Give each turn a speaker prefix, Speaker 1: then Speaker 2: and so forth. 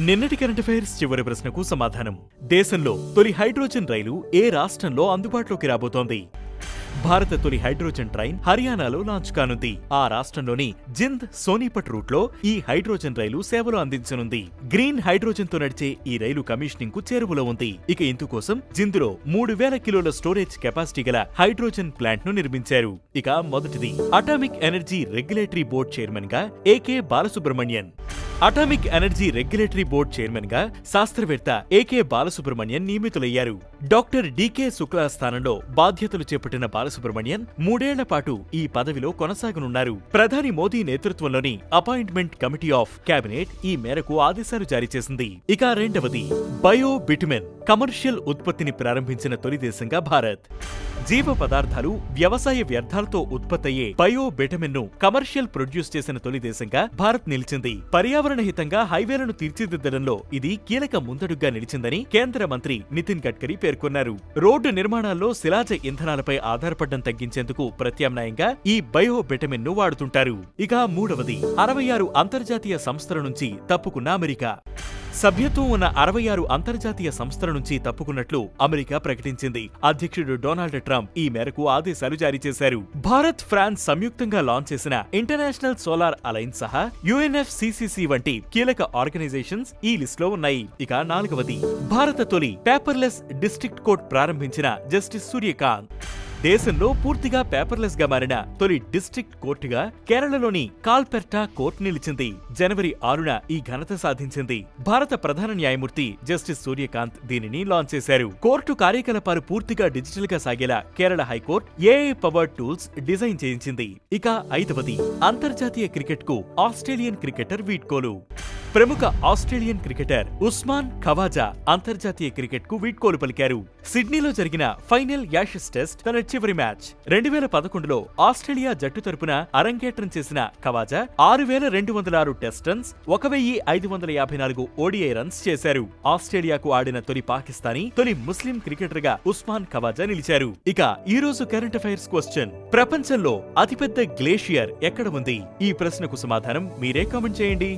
Speaker 1: నిన్నటి current affairs చివరి ప్రశ్నకు సమాధానం. దేశంలో తొలి హైడ్రోజన్ రైలు ఏ రాష్ట్రంలో అందుబాటులోకి రాబోతోంది? భారత తొలి హైడ్రోజన్ ట్రైన్ హర్యానాలో లాంచ్ కానుంది. ఆ రాష్ట్రంలోని జింద్ సోనీపట్ రూట్లో ఈ హైడ్రోజన్ రైలు సేవలు అందించనుంది. గ్రీన్ హైడ్రోజన్ తో నడిచే ఈ రైలు కమిషనింగ్ కు చేరువలో ఉంది. ఇక ఇందుకోసం జింద్లో 3000 కిలోల స్టోరేజ్ కెపాసిటీ గల హైడ్రోజన్ ప్లాంట్ ను నిర్మించారు. ఇక మొదటిది atomic energy regulatory board chairman గా A K Balasubramanian. Atomic energy regulatory board chairman గా శాస్త్రవేత్త ఏకే బాలసుబ్రహ్మణ్యన్ నియమితులయ్యారు. డాక్టర్ డికే శుక్లా స్థానంలో బాధ్యతలు చేపట్టిన బాలసుబ్రహ్మణ్యన్ 3 ఏళ్ల పాటు ఈ పదవిలో కొనసాగనున్నారు. ప్రధాని మోదీ నేతృత్వంలోని అపాయింట్మెంట్ కమిటీ ఆఫ్ కేబినెట్ ఈ మేరకు ఆదేశాలు జారీ చేసింది. ఇక రెండవది బయో బిటుమెన్ కమర్షియల్ ఉత్పత్తిని ప్రారంభించిన తొలి దేశంగా భారత్. జీవ పదార్థాలు, వ్యవసాయ వ్యర్థాలతో ఉత్పత్తయ్యే బయో బిటమిన్ ను కమర్షియల్ ప్రొడ్యూస్ చేసిన తొలి దేశంగా భారత్ నిలిచింది. పర్యావరణ హితంగా హైవేలను తీర్చిదిద్దడంలో ఇది కీలక ముందడుగ్గా నిలిచిందని కేంద్ర మంత్రి నితిన్ గడ్కరీ పేర్కొన్నారు. రోడ్డు నిర్మాణాల్లో శిలాజ ఇంధనాలపై ఆధారపడడం తగ్గించేందుకు ప్రత్యామ్నాయంగా ఈ బయో బిటమిన్ ను వాడుతుంటారు. ఇక మూడవది 66 అంతర్జాతీయ సంస్థల నుంచి తప్పుకున్న అమెరికా. సభ్యత్వం ఉన్న 66 అంతర్జాతీయ సంస్థల నుంచి తప్పుకున్నట్లు అమెరికా ప్రకటించింది. అధ్యక్షుడు డొనాల్డ్ ట్రంప్ ఈ మేరకు ఆదేశాలు జారీ చేశారు. భారత్, ఫ్రాన్స్ సంయుక్తంగా లాంచ్ చేసిన ఇంటర్నేషనల్ సోలార్ అలయన్స్ సహా UNFCCC వంటి కీలక ఆర్గనైజేషన్స్ ఈ లిస్ట్ లో ఉన్నాయి. ఇక నాలుగవది భారత తొలి పేపర్లెస్ డిస్ట్రిక్ట్ కోర్ట్ ప్రారంభించిన జస్టిస్ సూర్యకాంత్. దేశంలో పూర్తిగా పేపర్లెస్ గా మారిన తొలి డిస్ట్రిక్ట్ కోర్టుగా కేరళలోని కాల్పెర్టా కోర్టు నిలిచింది. జనవరి 6న ఈ ఘనత సాధించింది. భారత ప్రధాన న్యాయమూర్తి జస్టిస్ సూర్యకాంత్ దీనిని లాంచ్ చేశారు. కోర్టు కార్యకలాపాలు పూర్తిగా డిజిటల్ గా సాగేలా Kerala high court AI powered tools design చేయించింది. ఇక ఐదవది అంతర్జాతీయ క్రికెట్ కు ఆస్ట్రేలియన్ క్రికెటర్ వీడ్కోలు. ప్రముఖ ఆస్ట్రేలియన్ క్రికెటర్ ఉస్మాన్ ఖవాజా అంతర్జాతీయ క్రికెట్ కు వీడ్కోలు పలికారు. సిడ్నీలో జరిగిన ఫైనల్ యాషెస్ టెస్ట్ తన చివరి మ్యాచ్. 2011లో ఆస్ట్రేలియా జట్టు తరపున అరంగేట్రం చేసిన Khawaja 6206 test runs, 1554 ODI runs చేశారు. ఆస్ట్రేలియాకు ఆడిన తొలి పాకిస్తానీ, తొలి ముస్లిం క్రికెటర్ గా ఉస్మాన్ ఖవాజా నిలిచారు. ఇక ఈ రోజు కరెంట్ అఫైర్స్ క్వశ్చన్: ప్రపంచంలో అతిపెద్ద గ్లేషియర్ ఎక్కడ ఉంది? ఈ ప్రశ్నకు సమాధానం మీరే కామెంట్ చేయండి.